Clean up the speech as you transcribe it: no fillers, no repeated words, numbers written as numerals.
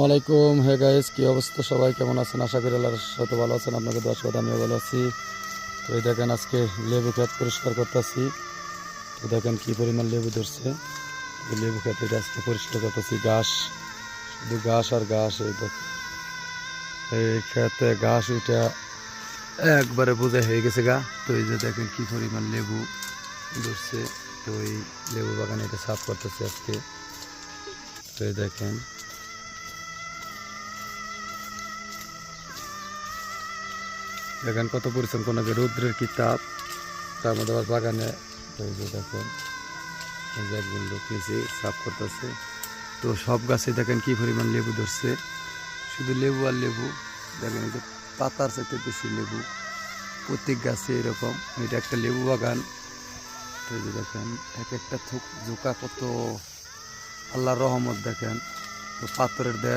আলাইকুম। Hey guys, কি অবস্থা? সবাই কেমন আছেন? আশা করি আল্লাহর সাথে ভালো আছেন। আপনাকে দোয়া করে আমিও ভালো আছি। তো এই দেখেন, আজকে লেবু ক্ষেত পরিষ্কার করতেছি। তো দেখেন কি পরিমাণ লেবু ধরছে। লেবু ক্ষেত এটা আজকে পরিষ্কার করতেছি। ঘাস, শুধু ঘাস আর ঘাস। এই ক্ষেতে ঘাস উঠা একবারে বোঝা হয়ে গেছে গা। তো এই যে দেখেন কি পরিমাণ লেবু ধরছে। তো এই লেবু বাগানে এটা সাফ করতেছি আজকে। তো এই দেখেন দেখেন কত পরিশ্রম, কোনো রৌদ্রের কি তাপ, তার মধ্যে আবার বাগানে। এই যে দেখেন এই যে একজন লোক নিচে সাফ করতেছে। তো সব গাছে দেখেন কি পরিমাণ লেবু ধরছে, শুধু লেবু আর লেবু। দেখেন এই যে পাতার চাইতে বেশি লেবু প্রত্যেক গাছে এরকম। এটা একটা লেবু বাগান। তো এই যে দেখেন এক একটা থোক জোকা, কত আল্লাহর রহমত দেখেন। তো পাথরের দেয়